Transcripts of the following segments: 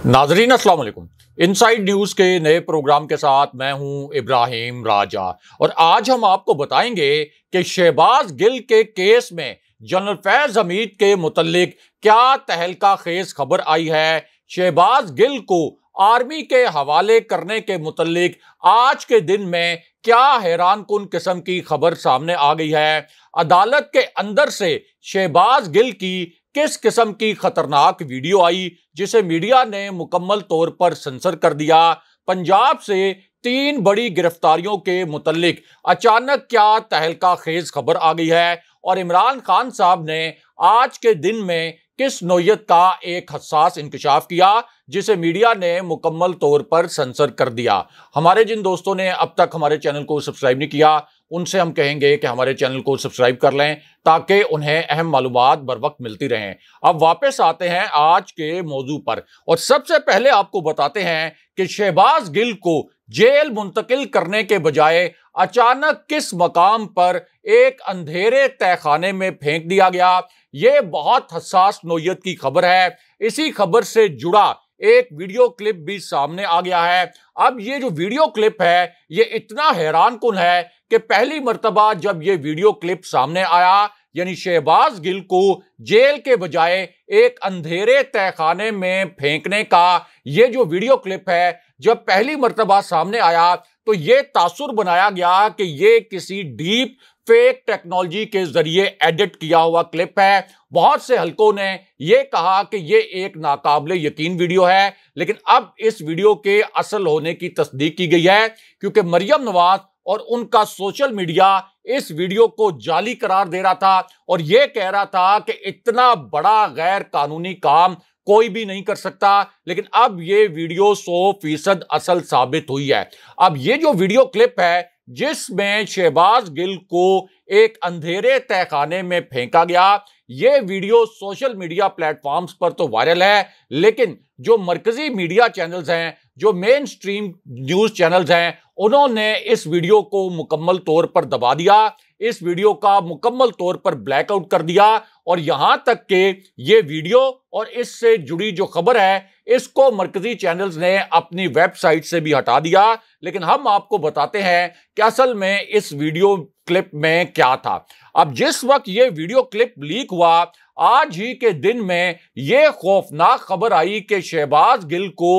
नाजरीन अस्सलाम वालेकुम। इनसाइड न्यूज के नए प्रोग्राम के साथ मैं हूं इब्राहिम राजा और आज हम आपको बताएंगे कि शहबाज गिल के केस में जनरल फैज हमीद के मुतल्लिक क्या तहलका खेज खबर आई है। शहबाज गिल को आर्मी के हवाले करने के मुतल्लिक आज के दिन में क्या हैरान कुन किस्म की खबर सामने आ गई है। अदालत के अंदर से शहबाज गिल की किस किस्म की खतरनाक वीडियो आई जिसे मीडिया ने मुकम्मल तौर पर सेंसर कर दिया। पंजाब से 3 बड़ी गिरफ्तारियों के मुतल्लिक अचानक क्या तहलका खेज खबर आ गई है और इमरान खान साहब ने आज के दिन में किस नौयत का एक हसास इंकशाफ किया जिसे मीडिया ने मुकम्मल तौर पर सेंसर कर दिया। हमारे जिन दोस्तों ने अब तक हमारे चैनल को सब्सक्राइब नहीं किया उनसे हम कहेंगे कि हमारे चैनल को सब्सक्राइब कर लें ताकि उन्हें अहम मालूमात बर वक्त मिलती रहें। अब वापस आते हैं आज के मौजू पर और सबसे पहले आपको बताते हैं कि शहबाज गिल को जेल मुंतकिल करने के बजाय अचानक किस मकाम पर एक अंधेरे तहखाने में फेंक दिया गया। यह बहुत हसास नौयत की खबर है। इसी खबर से जुड़ा एक वीडियो क्लिप भी सामने आ गया है। अब ये जो वीडियो क्लिप है ये इतना हैरान कुन है कि पहली मर्तबा जब ये वीडियो क्लिप सामने आया यानी शहबाज गिल को जेल के बजाय एक अंधेरे तहखाने में फेंकने का ये जो वीडियो क्लिप है जब पहली मर्तबा सामने आया तो ये तासुर बनाया गया कि ये किसी डीप फेक टेक्नोलॉजी के जरिए एडिट किया हुआ क्लिप है। बहुत से हलकों ने यह कहा कि यह एक नाकाबिले यकीन वीडियो है, लेकिन अब इस वीडियो के असल होने की तस्दीक की गई है क्योंकि मरियम नवाज और उनका सोशल मीडिया इस वीडियो को जाली करार दे रहा था और यह कह रहा था कि इतना बड़ा गैर कानूनी काम कोई भी नहीं कर सकता, लेकिन अब यह वीडियो 100% असल साबित हुई है। अब यह जो वीडियो क्लिप है जिसमें शहबाज गिल को एक अंधेरे तहखाने में फेंका गया, यह वीडियो सोशल मीडिया प्लेटफॉर्म्स पर तो वायरल है, लेकिन जो मरकजी मीडिया चैनल्स हैं, जो मेन स्ट्रीम न्यूज चैनल्स हैं, उन्होंने इस वीडियो को मुकम्मल तौर पर दबा दिया, इस वीडियो का मुकम्मल तौर पर ब्लैकआउट कर दिया और यहां तक कि यह वीडियो और इससे जुड़ी जो खबर है इसको मरकजी चैनल्स ने अपनी वेबसाइट से भी हटा दिया। लेकिन हम आपको बताते हैं कि असल में इस वीडियो क्लिप में क्या था। अब जिस वक्त यह वीडियो क्लिप लीक हुआ आज ही के दिन में यह खौफनाक खबर आई कि शहबाज गिल को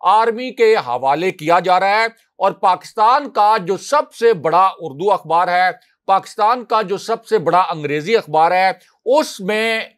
आर्मी के हवाले किया जा रहा है और पाकिस्तान का जो सबसे बड़ा उर्दू अखबार है, पाकिस्तान का जो सबसे बड़ा अंग्रेजी अखबार है, उसमें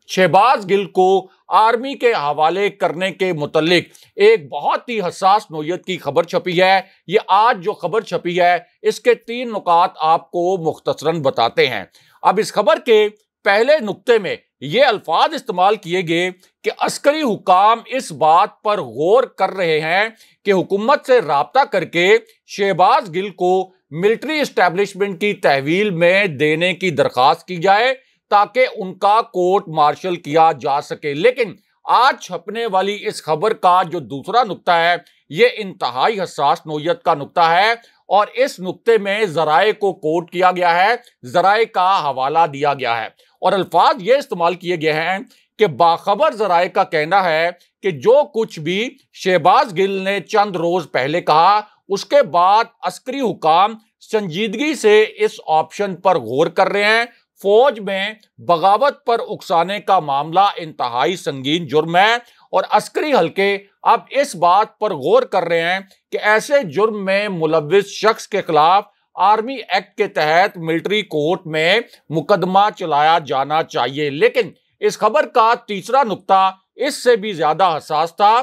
शहबाज गिल को आर्मी के हवाले करने के मुतल्लिक एक बहुत ही हसास नौयत की खबर छपी है। ये आज जो खबर छपी है इसके 3 नुकात आपको मुख्तसरन बताते हैं। अब इस खबर के पहले नुक्ते में ये अल्फाज इस्तेमाल किए गए कि अस्करी हुकाम इस बात पर गौर कर रहे हैं कि हुकूमत से राब्ता करके शहबाज गिल को मिलिट्री एस्टैब्लिशमेंट की तहवील में देने की दरखास्त की जाए ताकि उनका कोर्ट मार्शल किया जा सके। लेकिन आज छपने वाली इस खबर का जो दूसरा नुक्ता है यह इंतहाई हसास नौयत का नुक्ता है और इस नुक्ते में जराए को कोट किया गया है, जराए का हवाला दिया गया है और अल्फाज ये इस्तेमाल किए गए हैं कि बाखबर जराए का कहना है कि जो कुछ भी शहबाज गिल ने चंद रोज पहले कहा उसके बाद अस्करी हुकाम संजीदगी से इस ऑप्शन पर गौर कर रहे हैं। फौज में बगावत पर उकसाने का मामला इंतहाई संगीन जुर्म है और अस्करी हल्के अब इस बात पर गौर कर रहे हैं कि ऐसे जुर्म में मुलव्विस शख्स के खिलाफ आर्मी एक्ट के तहत मिलिट्री कोर्ट में मुकदमा चलाया जाना चाहिए। लेकिन इस खबर का तीसरा नुक्ता इससे भी ज्यादा हसास था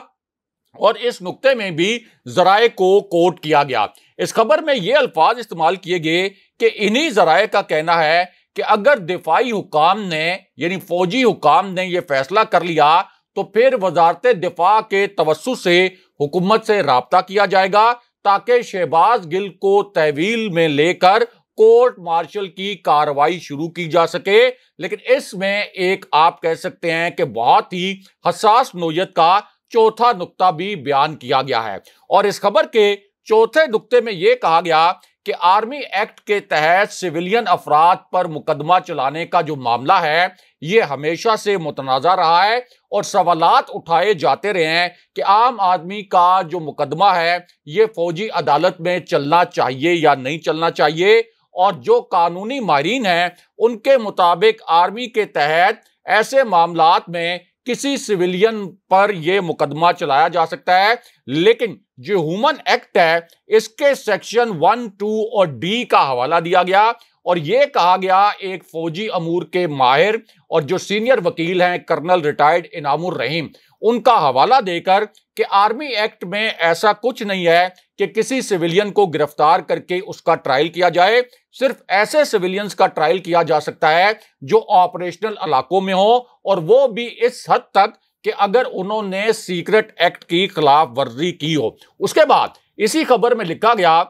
और इस नुक्ते में भी जराए को कोट किया गया। इस खबर में ये अल्फाज इस्तेमाल किए गए कि इन्हीं जराए का कहना है कि अगर दिफाई हुकाम ने यानी फौजी हुकाम ने यह फैसला कर लिया तो फिर वजारत दिफा के तवस्सुत से हुकूमत से राब्ता किया जाएगा ताकि शहबाज गिल को तहवील में लेकर कोर्ट मार्शल की कार्रवाई शुरू की जा सके। लेकिन इसमें एक आप कह सकते हैं कि बहुत ही हसास नौयत का चौथा नुक्ता भी बयान किया गया है और इस खबर के चौथे नुक्ते में यह कहा गया कि आर्मी एक्ट के तहत सिविलियन अफराद पर मुकदमा चलाने का जो मामला है ये हमेशा से मुतनाज़ा रहा है और सवालात उठाए जाते रहे हैं कि आम आदमी का जो मुकदमा है ये फौजी अदालत में चलना चाहिए या नहीं चलना चाहिए। और जो कानूनी माहिरीन हैं उनके मुताबिक आर्मी के तहत ऐसे मामलात में किसी सिविलियन पर यह मुकदमा चलाया जा सकता है, लेकिन जो ह्यूमन एक्ट है इसके सेक्शन 1, 2 और डी का हवाला दिया गया और यह कहा गया एक फौजी अमूर के माहिर और जो सीनियर वकील हैं कर्नल रिटायर्ड इनामुर रहीम उनका हवाला देकर कि आर्मी एक्ट में ऐसा कुछ नहीं है कि किसी सिविलियन को गिरफ्तार करके उसका ट्रायल किया जाए। सिर्फ ऐसे सिविलियंस का ट्रायल किया जा सकता है जो ऑपरेशनल इलाकों में हो और वो भी इस हद तक कि अगर उन्होंने सीक्रेट एक्ट की खिलाफ वर्जी की हो। उसके बाद इसी खबर में लिखा गया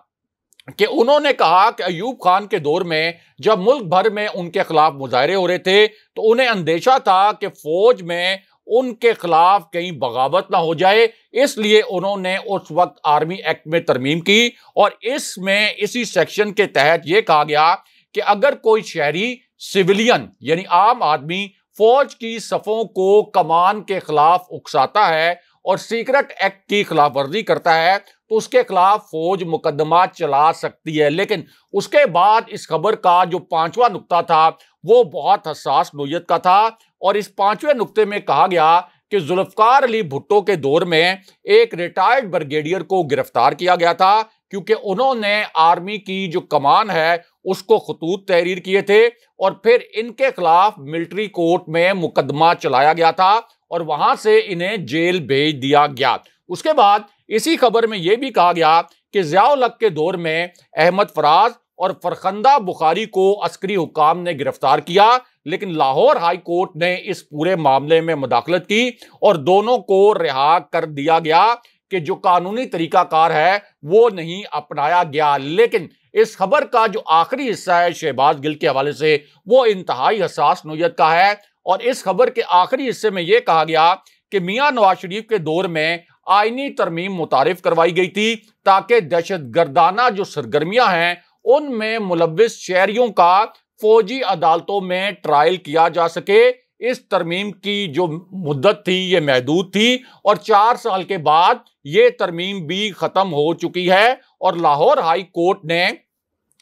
कि उन्होंने कहा कि अयूब खान के दौर में जब मुल्क भर में उनके खिलाफ मुजाहरे हो रहे थे तो उन्हें अंदेशा था कि फौज में उनके खिलाफ कहीं बगावत ना हो जाए, इसलिए उन्होंने उस वक्त आर्मी एक्ट में तरमीम की और इसमें इसी सेक्शन के तहत यह कहा गया कि अगर कोई शहरी सिविलियन यानी आम आदमी फौज की सफों को कमान के खिलाफ उकसाता है और सीक्रेट एक्ट की खिलाफ वर्जी करता है तो उसके खिलाफ फौज मुकदमा चला सकती है। लेकिन उसके बाद इस खबर का जो 5वां नुक्ता था वो बहुत हसास नोयत का था और इस 5वें नुक्ते में कहा गया कि जुल्फकार अली भुट्टो के दौर में एक रिटायर्ड ब्रिगेडियर को गिरफ्तार किया गया था क्योंकि उन्होंने आर्मी की जो कमान है उसको खतूत तहरीर किए थे और फिर इनके खिलाफ मिलिट्री कोर्ट में मुकदमा चलाया गया था और वहां से इन्हें जेल भेज दिया गया। उसके बाद इसी खबर में यह भी कहा गया कि ज़िया-उल हक के दौर में अहमद फराज और फरखंदा बुखारी को अस्करी हुकाम ने गिरफ्तार किया, लेकिन लाहौर हाई कोर्ट ने इस पूरे मामले में मुदाखलत की और दोनों को रिहा कर दिया गया कि जो कानूनी तरीकाकार है वो नहीं अपनाया गया। लेकिन इस खबर का जो आखिरी हिस्सा है शहबाज गिल के हवाले से वो इंतहाई हसास नोयत का है और इस खबर के आखिरी हिस्से में यह कहा गया कि मियां नवाज शरीफ के दौर में आईनी तरमीम मुतारिफ करवाई गई थी ताकि दहशतगर्दाना जो सरगर्मियां हैं उनमें मुलव्विस शहरियों का फौजी अदालतों में ट्रायल किया जा सके। इस तरमीम की जो मुद्दत थी ये महदूद थी और 4 साल के बाद ये तरमीम भी खत्म हो चुकी है और लाहौर हाई कोर्ट ने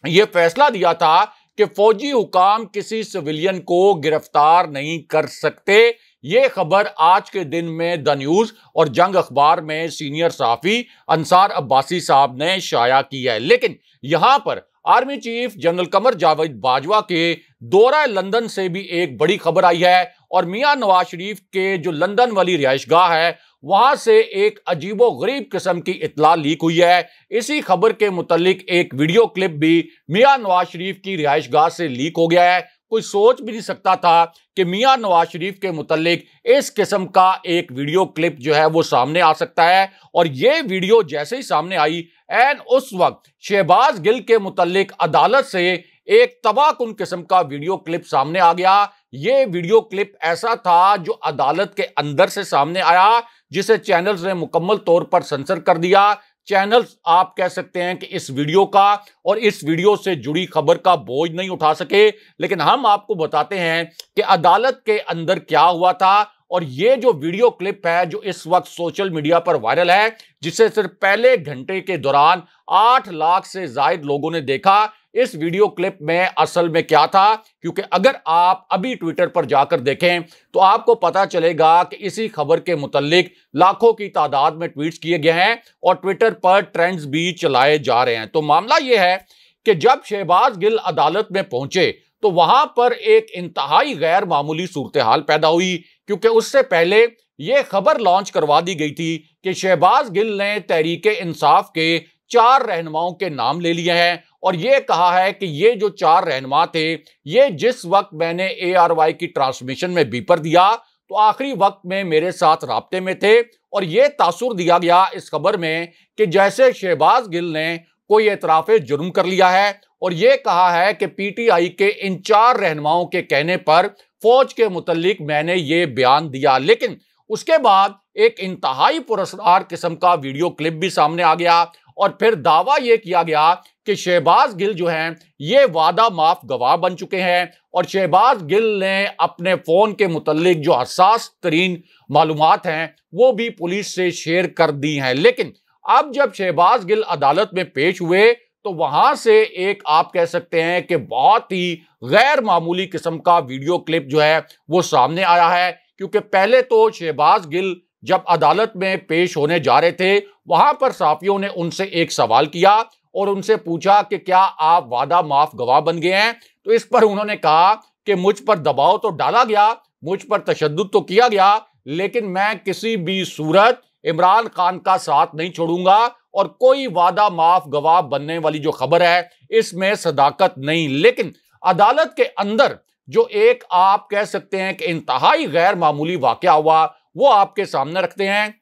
यह फैसला दिया था कि फौजी हुकाम किसी सिविलियन को गिरफ्तार नहीं कर सकते। ये खबर आज के दिन में द न्यूज और जंग अखबार में सीनियर सहाफी अंसार अब्बासी साहब ने शाया की है। लेकिन यहां पर army chief general Qamar Javed Bajwa के दौरा लंदन से भी एक बड़ी खबर आई है और मियां नवाज शरीफ के जो लंदन वाली रिहाइशगाह है वहां से एक अजीबो गरीब किस्म की इत्तला लीक हुई है। इसी खबर के मुतालिक एक वीडियो क्लिप भी मियां नवाज शरीफ की रिहाइशगाह से लीक हो गया है। कोई सोच भी नहीं सकता था कि मियां नवाज शरीफ के मुतालिक इस किस्म का एक वीडियो क्लिप जो है वो सामने आ सकता है और ये वीडियो जैसे ही सामने आई एन उस वक्त शहबाज गिल के मुतालिक अदालत से एक तबाहकुन किस्म का वीडियो क्लिप सामने आ गया। ये वीडियो क्लिप ऐसा था जो अदालत के अंदर से सामने आया जिसे चैनल्स ने मुकम्मल तौर पर सेंसर कर दिया। चैनल्स आप कह सकते हैं कि इस वीडियो का और इस वीडियो से जुड़ी खबर का बोझ नहीं उठा सके, लेकिन हम आपको बताते हैं कि अदालत के अंदर क्या हुआ था। और ये जो वीडियो क्लिप है जो इस वक्त सोशल मीडिया पर वायरल है जिसे सिर्फ पहले घंटे के दौरान 8 लाख से ज्यादा लोगों ने देखा, इस वीडियो क्लिप में असल में क्या था, क्योंकि अगर आप अभी ट्विटर पर जाकर देखें तो आपको पता चलेगा कि इसी खबर के मुतालिक लाखों की तादाद में ट्वीट्स किए गए हैं और ट्विटर पर ट्रेंड्स भी चलाए जा रहे हैं। तो मामला यह है कि जब शहबाज गिल अदालत में पहुंचे तो वहां पर एक इंतहाई गैर मामूली सूरत हाल पैदा हुई, क्योंकि उससे पहले यह खबर लॉन्च करवा दी गई थी कि शहबाज गिल ने तहरीके इंसाफ के 4 रहनुमाओं के नाम ले लिए हैं और यह कहा है कि ये जो 4 रहनुमा थे ये जिस वक्त मैंने ARY की ट्रांसमिशन में बीपर दिया तो आखिरी वक्त में मेरे साथ राब्ते में थे और यह तासुर दिया गया इस खबर में कि जैसे शहबाज गिल ने कोई एतराफ़े जुर्म कर लिया है और यह कहा है कि PTI के इन 4 रहनुमाओं के कहने पर फौज के मुतालिक मैंने ये बयान दिया। लेकिन उसके बाद एक इंतहाई पुरस्कार किस्म का वीडियो क्लिप भी सामने आ गया और फिर दावा यह किया गया कि शहबाज गिल जो हैं ये वादा माफ गवाह बन चुके हैं और शहबाज गिल ने अपने फोन के मुतल्लिक जो हसास तरीन मालूमात हैं वो भी पुलिस से शेयर कर दी हैं। लेकिन अब जब शहबाज गिल अदालत में पेश हुए तो वहां से एक आप कह सकते हैं कि बहुत ही गैर मामूली किस्म का वीडियो क्लिप जो है वो सामने आया है। क्योंकि पहले तो शहबाज गिल जब अदालत में पेश होने जा रहे थे वहां पर सहाफियों ने उनसे एक सवाल किया और उनसे पूछा कि क्या आप वादा माफ गवाह बन गए हैं। तो इस पर उन्होंने कहा कि मुझ पर दबाव तो डाला गया, मुझ पर तशद्दुद तो किया गया, लेकिन मैं किसी भी सूरत इमरान खान का साथ नहीं छोड़ूंगा और कोई वादा माफ गवाह बनने वाली जो खबर है इसमें सदाकत नहीं। लेकिन अदालत के अंदर जो एक आप कह सकते हैं कि इंतहाई गैर मामूली वाकया हुआ वो आपके सामने रखते हैं।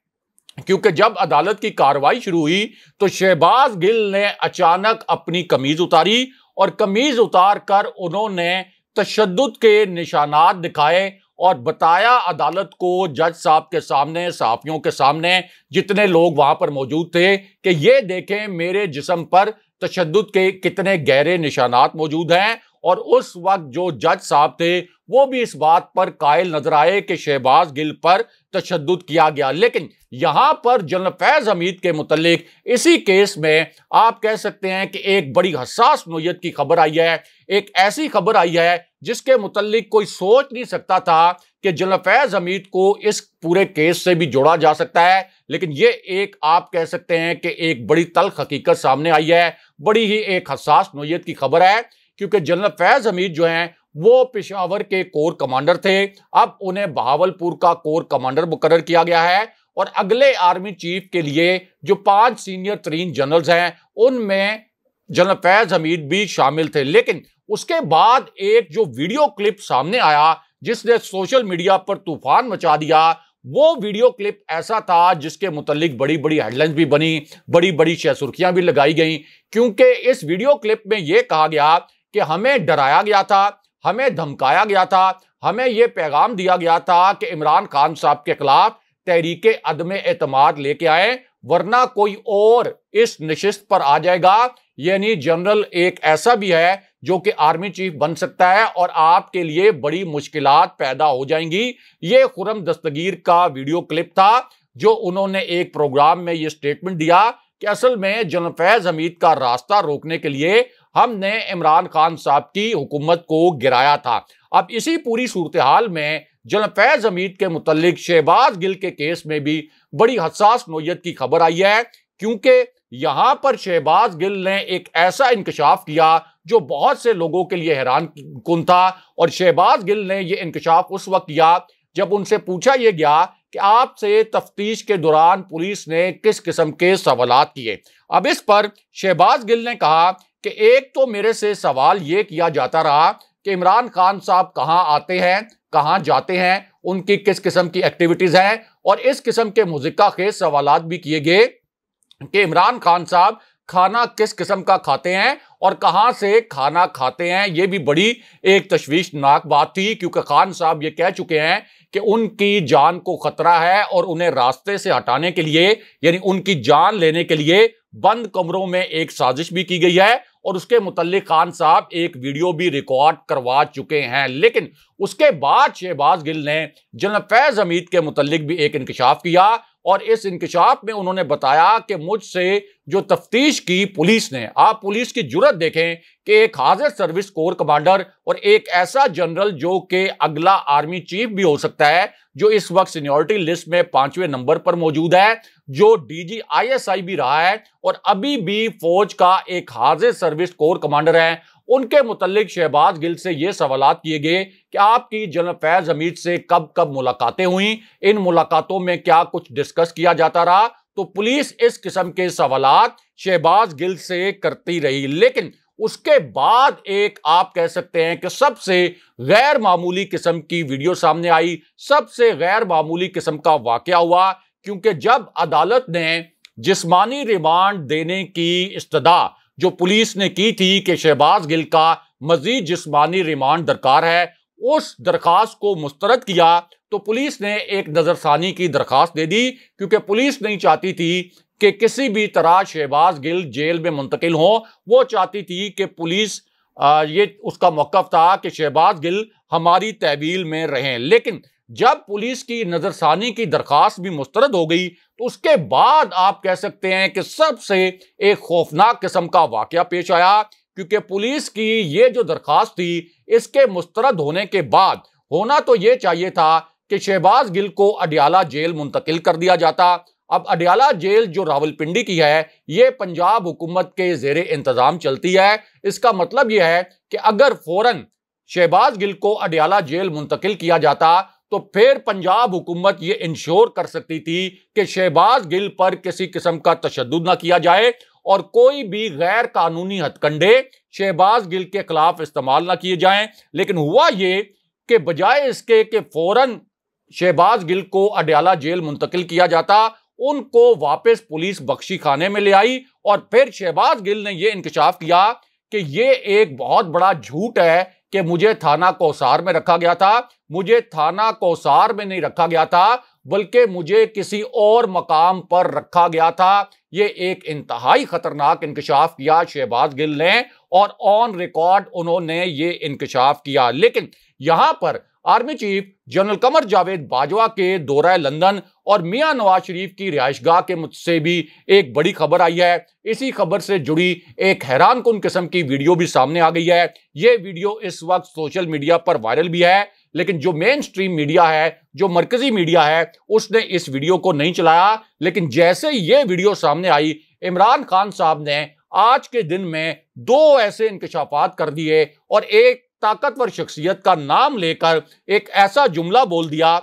क्योंकि जब अदालत की कार्रवाई शुरू हुई तो शहबाज गिल ने अचानक अपनी कमीज उतारी और कमीज उतार कर उन्होंने तशद्दुद के निशानात दिखाए और बताया अदालत को, जज साहब के सामने, सहाफियों के सामने, जितने लोग वहां पर मौजूद थे कि ये देखें मेरे जिस्म पर तशद्दुद के कितने गहरे निशानात मौजूद हैं। और उस वक्त जो जज साहब थे वो भी इस बात पर कायल नजर आए कि शहबाज गिल पर तशद्दुद किया गया। लेकिन यहां पर जनरल फैज हमीद के मुतल्लिक इसी केस में आप कह सकते हैं कि एक बड़ी हसास नोयत की खबर आई है, एक ऐसी खबर आई है जिसके मुतल्लिक कोई सोच नहीं सकता था कि जनरल फैज हमीद को इस पूरे केस से भी जोड़ा जा सकता है। लेकिन ये एक आप कह सकते हैं कि एक बड़ी तल्ख हकीकत सामने आई है, बड़ी ही एक हसास नोयत की खबर है। क्योंकि जनरल फैज हमीद जो हैं वो पेशावर के कोर कमांडर थे, अब उन्हें बहावलपुर का कोर कमांडर मुकर्रर किया गया है और अगले आर्मी चीफ के लिए जो 5 सीनियर तरीन जनरल्स हैं उनमें जनरल फैज हमीद भी शामिल थे। लेकिन उसके बाद एक जो वीडियो क्लिप सामने आया जिसने सोशल मीडिया पर तूफान मचा दिया, वो वीडियो क्लिप ऐसा था जिसके मुतल्लिक बड़ी बड़ी हेडलाइंस भी बनी, बड़ी बड़ी सुर्खियां भी लगाई गई। क्योंकि इस वीडियो क्लिप में यह कहा गया कि हमें डराया गया था, हमें धमकाया गया था, हमें यह पैगाम दिया गया था कि इमरान खान साहब के खिलाफ तहरीके अदम एतमाद लेके आए वरना कोई और इस नशिस्त पर आ जाएगा। यानी जनरल एक ऐसा भी है जो कि आर्मी चीफ बन सकता है और आपके लिए बड़ी मुश्किलात पैदा हो जाएंगी। ये खुर्रम दस्तगीर का वीडियो क्लिप था जो उन्होंने एक प्रोग्राम में ये स्टेटमेंट दिया कि असल में जनरल फैज हमीद का रास्ता रोकने के लिए हमने इमरान खान साहब की हुकूमत को गिराया था। अब इसी पूरी सूरत हाल में जनरल फैज हमीद के मुतल्लिक शहबाज गिल के केस में भी बड़ी हसास नोयत की खबर आई है। क्योंकि यहां पर शहबाज गिल ने एक ऐसा इंकशाफ किया जो बहुत से लोगों के लिए हैरान कुन था। और शहबाज गिल ने यह इंकशाफ उस वक्त किया जब उनसे पूछा यह गया कि आपसे तफ्तीश के दौरान पुलिस ने किस किस्म के सवालात किए। अब इस पर शहबाज गिल ने कहा कि एक तो मेरे से सवाल यह किया जाता रहा कि इमरान खान साहब कहां आते हैं, कहां जाते हैं, उनकी किस किस्म की एक्टिविटीज हैं, और इस किस्म के मुज़िक्का खेज सवालात भी किए गए कि इमरान खान साहब खाना किस किस्म का खाते हैं और कहां से खाना खाते हैं। यह भी बड़ी एक तशवीशनाक बात थी क्योंकि खान साहब ये कह चुके हैं कि उनकी जान को खतरा है और उन्हें रास्ते से हटाने के लिए यानी उनकी जान लेने के लिए बंद कमरों में एक साजिश भी की गई है और उसके मुतल्लिक खान साहब एक वीडियो भी रिकॉर्ड करवा चुके हैं। लेकिन उसके बाद शहबाज गिल ने जनरल फैज हमीद के मुतल्लिक भी एक इंकशाफ किया और इस इंकशाफ में उन्होंने बताया कि मुझसे जो तफ्तीश की पुलिस ने, आप पुलिस की जुर्रत देखें कि एक हाजिर सर्विस कोर कमांडर और एक ऐसा जनरल जो कि अगला आर्मी चीफ भी हो सकता है, जो इस वक्त सीनियरिटी लिस्ट में 5वें नंबर पर मौजूद है, जो डीजी आईएसआई भी रहा है और अभी भी फौज का एक हाजिर सर्विस कोर कमांडर है, उनके मुतल्लिक शहबाज गिल से ये सवालात किए गए कि आपकी जनरल फैज हमीद से कब कब मुलाकातें हुई, इन मुलाकातों में क्या कुछ डिस्कस किया जाता रहा। तो पुलिस इस किस्म के सवालात शहबाज गिल से करती रही। लेकिन उसके बाद एक आप कह सकते हैं कि सबसे गैर मामूली किस्म की वीडियो सामने आई, सबसे गैर मामूली किस्म का वाकया हुआ। क्योंकि जब अदालत ने जिस्मानी रिमांड देने की इस्तदा जो पुलिस ने की थी कि शहबाज गिल का मजीद जिस्मानी रिमांड दरकार है, उस दरखास्त को मुस्तरद किया तो पुलिस ने एक नजरसानी की दरखास्त दे दी क्योंकि पुलिस नहीं चाहती थी कि किसी भी तरह शहबाज गिल जेल में मुंतकिल हो। वो चाहती थी कि पुलिस ये उसका मौक़िफ़ था कि शहबाज गिल हमारी तहवील में रहें। लेकिन जब पुलिस की नजरसानी की दरखास्त भी मुस्तरद हो गई तो उसके बाद आप कह सकते हैं कि सबसे एक खौफनाक किस्म का वाकया पेश आया, क्योंकि पुलिस की ये जो दरखास्त थी इसके मुस्तरद होने के बाद होना तो ये चाहिए था कि शहबाज गिल को अडियाला जेल मुंतकिल कर दिया जाता। अब अडियाला जेल जो रावलपिंडी की है ये पंजाब हुकूमत के जेरे इंतजाम चलती है। इसका मतलब यह है कि अगर फौरन शहबाज गिल को अडियाला जेल मुंतकिल किया जाता तो फिर पंजाब हुकूमत ये इंश्योर कर सकती थी कि शहबाज गिल पर किसी किस्म का तशद्दुद ना किया जाए और कोई भी गैर कानूनी हथकंडे शहबाज गिल के खिलाफ इस्तेमाल ना किए जाएं। लेकिन हुआ ये कि बजाय इसके कि फौरन शहबाज गिल को अडियाला जेल मुंतकिल किया जाता, उनको वापस पुलिस बख्शी खाने में ले आई और फिर शहबाज गिल ने यह इंकशाफ किया कि यह एक बहुत बड़ा झूठ है कि मुझे थाना कौसार में रखा गया था। मुझे थाना कौसार में नहीं रखा गया था बल्कि मुझे किसी और मकाम पर रखा गया था। ये एक इंतहाई खतरनाक इंकशाफ किया शहबाज गिल ने और ऑन रिकॉर्ड उन्होंने ये इंकशाफ किया। लेकिन यहां पर army chief general Qamar Javed Bajwa के दौरा लंदन और मियां नवाज शरीफ की रिहाइशगाह के मुझसे भी एक बड़ी खबर आई है। इसी खबर से जुड़ी एक हैरान कुन किस्म की वीडियो भी सामने आ गई है। यह वीडियो इस वक्त सोशल मीडिया पर वायरल भी है, लेकिन जो मेन स्ट्रीम मीडिया है, जो मरकजी मीडिया है, उसने इस वीडियो को नहीं चलाया। लेकिन जैसे यह वीडियो सामने आई, इमरान खान साहब ने आज के दिन में दो ऐसे इंकशाफात कर दिए और एक ताकतवर शख्सियत का नाम लेकर एक ऐसा जुमला बोल दिया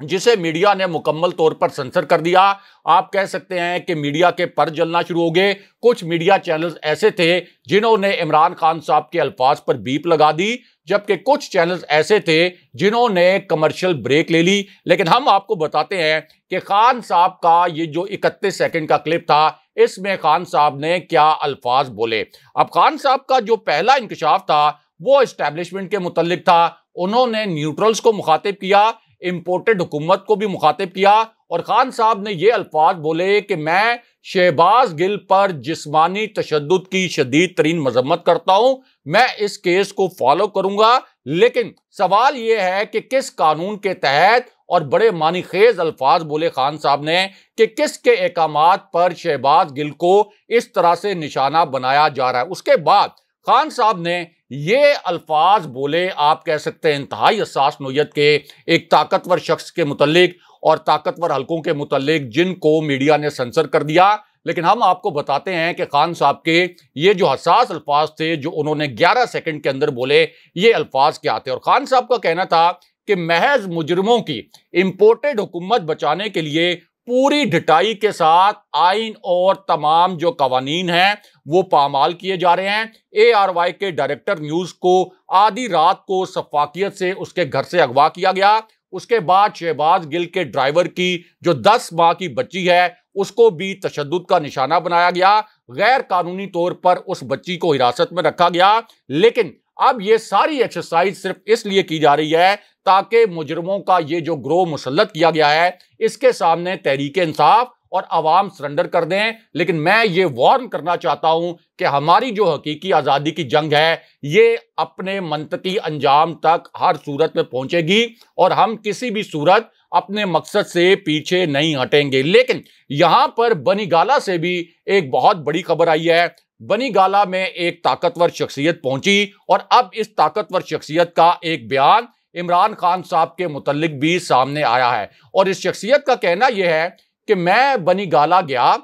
जिसे मीडिया ने मुकम्मल तौर पर सेंसर कर दिया। आप कह सकते हैं कि मीडिया के पर जलना शुरू हो गए। कुछ मीडिया चैनल्स ऐसे थे जिन्होंने इमरान खान साहब के अल्फाज पर बीप लगा दी, जबकि कुछ चैनल्स ऐसे थे जिन्होंने कमर्शियल ब्रेक ले ली। लेकिन हम आपको बताते हैं कि खान साहब का ये जो 31 सेकंड का क्लिप था, इसमें खान साहब ने क्या अल्फाज बोले। अब खान साहब का जो पहला इंकशाफ था वो एस्टैब्लिशमेंट के मुतल्लिक था। उन्होंने न्यूट्रल्स को मुखातिब किया, इंपोर्टेड हुकूमत को भी मुखातिब किया और खान साहब ने ये अल्फाज बोले कि मैं शहबाज गिल पर जिस्मानी तशद्दुद की शदीद तरीन मजम्मत करता हूं, मैं इस केस को फॉलो करूंगा। लेकिन सवाल यह है कि किस कानून के तहत, और बड़े मानी खेज अल्फाज बोले खान साहब ने कि किसके अहकामात पर शहबाज गिल को इस तरह से निशाना बनाया जा रहा है। उसके बाद खान साहब ने ये अल्फाज बोले, आप कह सकते हैं इंतहाई हसास नोयत के, एक ताकतवर शख्स के मुतल्लिक और ताकतवर हलकों के मुतल्लिक, जिनको मीडिया ने सेंसर कर दिया। लेकिन हम आपको बताते हैं कि खान साहब के ये जो हसास अल्फाज थे जो उन्होंने 11 सेकंड के अंदर बोले, ये अल्फाज क्या थे। और खान साहब का कहना था कि महज मुजरिमों की इंपोर्टेड हुकूमत बचाने के लिए पूरी ढिठाई के साथ आइन और तमाम जो कवानीन हैं वो पामाल किए जा रहे हैं। ARY के डायरेक्टर न्यूज को आधी रात को सफाकियत से उसके घर से अगवा किया गया। उसके बाद शहबाज गिल के ड्राइवर की जो 10 माह की बच्ची है उसको भी तशद्दुद का निशाना बनाया गया। गैर कानूनी तौर पर उस बच्ची को हिरासत में रखा गया। लेकिन अब ये सारी एक्सरसाइज सिर्फ इसलिए की जा रही है ताकि मुजरिमों का ये जो ग्रोह मुसल्लत किया गया है इसके सामने तहरीक इंसाफ और आवाम सरेंडर कर दें। लेकिन मैं ये वार्न करना चाहता हूं कि हमारी जो हकीकी आज़ादी की जंग है ये अपने मंतकी अंजाम तक हर सूरत में पहुंचेगी और हम किसी भी सूरत अपने मकसद से पीछे नहीं हटेंगे। लेकिन यहां पर बनीगाला से भी एक बहुत बड़ी खबर आई है। बनीगाला में एक ताकतवर शख्सियत पहुंची और अब इस ताकतवर शख्सियत का एक बयान इमरान खान साहब के मुतल्लिक भी सामने आया है। और इस शख्सियत का कहना यह है कि मैं बनीगाला गया,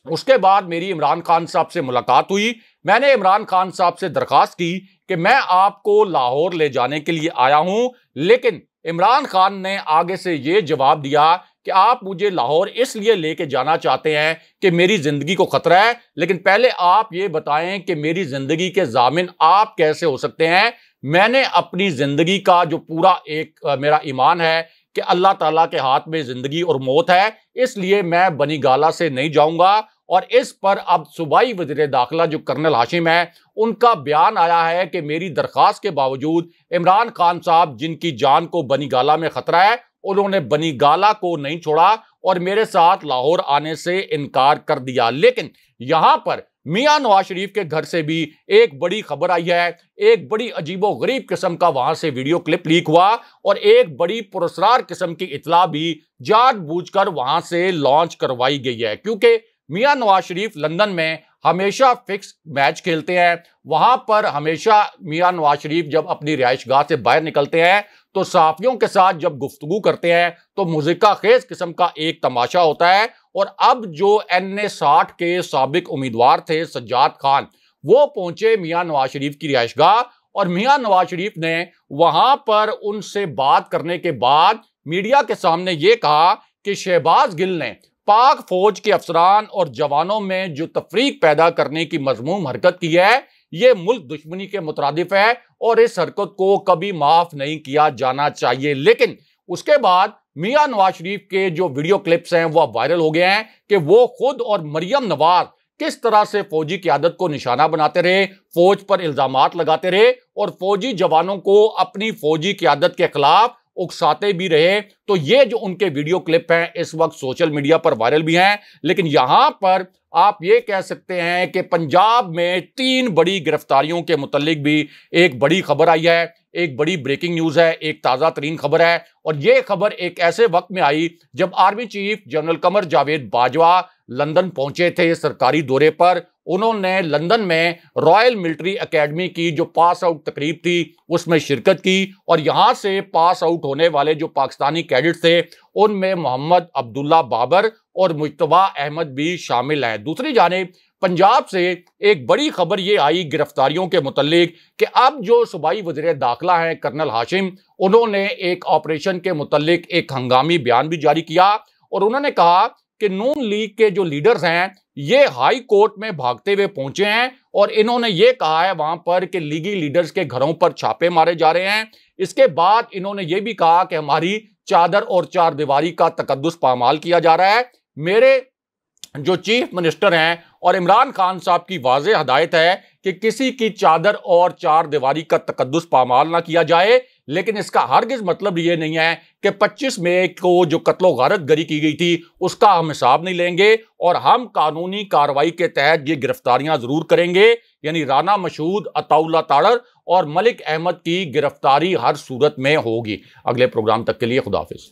उसके बाद मेरी इमरान खान साहब से मुलाकात हुई। मैंने इमरान खान साहब से दरखास्त की कि मैं आपको लाहौर ले जाने के लिए आया हूं, लेकिन इमरान खान ने आगे से यह जवाब दिया कि आप मुझे लाहौर इसलिए लेके जाना चाहते हैं कि मेरी जिंदगी को खतरा है, लेकिन पहले आप ये बताएं कि मेरी जिंदगी के जामिन आप कैसे हो सकते हैं। मैंने अपनी जिंदगी का जो पूरा एक मेरा ईमान है कि अल्लाह ताला के हाथ में जिंदगी और मौत है, इसलिए मैं बनीगाला से नहीं जाऊंगा। और इस पर अब सूबाई वज़ीर दाखिला जो कर्नल हाशिम है उनका बयान आया है कि मेरी दरख्वास्त के बावजूद इमरान खान साहब जिनकी जान को बनीगाला में खतरा है, उन्होंने बनीगाला को नहीं छोड़ा और मेरे साथ लाहौर आने से इनकार कर दिया। लेकिन यहां पर मियां नवाज शरीफ के घर से भी एक बड़ी खबर आई है। एक बड़ी अजीबोगरीब किस्म का वहां से वीडियो क्लिप लीक हुआ और एक बड़ी पुरस्कार किस्म की इतला भी जानबूझकर वहां से लॉन्च करवाई गई है, क्योंकि मियां नवाज शरीफ लंदन में हमेशा फिक्स मैच खेलते हैं। वहां पर हमेशा मियां नवाज शरीफ जब अपनी रिहाइशगाह से बाहर निकलते हैं तो सहाफियों के साथ जब गुफ्तगू करते हैं तो मुज़िका खेज किस्म का एक तमाशा होता है। और अब जो NA 60 के साबिक उम्मीदवार थे सज्जाद खान, वो पहुंचे मियां नवाज शरीफ की रिहाइशगाह और मियां नवाज शरीफ ने वहां पर उनसे बात करने के बाद मीडिया के सामने ये कहा कि शहबाज गिल ने पाक फौज के अफसरान और जवानों में जो तफरीक पैदा करने की मजमूम हरकत की है, ये मुल्क दुश्मनी के मुतरादिफ है और इस हरकत को कभी माफ नहीं किया जाना चाहिए। लेकिन उसके बाद मियां नवाज शरीफ के जो वीडियो क्लिप्स हैं वह वायरल हो गए हैं कि वो खुद और मरियम नवाज किस तरह से फौजी क़यादत को निशाना बनाते रहे, फौज पर इल्जामात लगाते रहे और फौजी जवानों को अपनी फौजी क़यादत के खिलाफ उकसाते भी रहे। तो ये जो उनके वीडियो क्लिप हैं इस वक्त सोशल मीडिया पर वायरल भी हैं। लेकिन यहां पर आप ये कह सकते हैं कि पंजाब में 3 बड़ी गिरफ्तारियों के मुतल्लिक भी एक बड़ी खबर आई है, एक बड़ी ब्रेकिंग न्यूज है, एक ताज़ा तरीन खबर है। और यह खबर एक ऐसे वक्त में आई जब army chief general Qamar Javed Bajwa London पहुंचे थे सरकारी दौरे पर। उन्होंने लंदन में रॉयल मिलिट्री एकेडमी की जो पास आउट तकरीब थी उसमें शिरकत की और यहां से पास आउट होने वाले जो पाकिस्तानी कैडेट्स थे उनमें मोहम्मद अब्दुल्ला बाबर और मुज्तबा अहमद भी शामिल हैं। दूसरी जानिब पंजाब से एक बड़ी खबर ये आई गिरफ्तारियों के मुतल्लिक कि अब जो सूबाई वज़ीर दाखिला हैं कर्नल हाशिम, उन्होंने एक ऑपरेशन के मुतल्लिक एक हंगामी बयान भी जारी किया और उन्होंने कहा कि नून लीग के जो लीडर्स हैं ये हाई कोर्ट में भागते हुए पहुंचे हैं और इन्होंने ये कहा है वहां पर कि लीगी लीडर्स के घरों पर छापे मारे जा रहे हैं। इसके बाद इन्होंने ये भी कहा कि हमारी चादर और चार दीवारी का तकद्दुस पामाल किया जा रहा है। मेरे जो चीफ मिनिस्टर हैं और इमरान खान साहब की वाज़ेह हदायत है कि किसी की चादर और चार दीवारी का तकद्दुस पामाल ना किया जाए। लेकिन इसका हरगिज मतलब ये नहीं है कि 25 मई को जो कत्लो गारत गरी की गई थी उसका हम हिसाब नहीं लेंगे और हम कानूनी कार्रवाई के तहत ये गिरफ्तारियां जरूर करेंगे। यानी राना मशहूद, अताउल्ला ताड़र और मलिक अहमद की गिरफ्तारी हर सूरत में होगी। अगले प्रोग्राम तक के लिए खुदा हाफिज।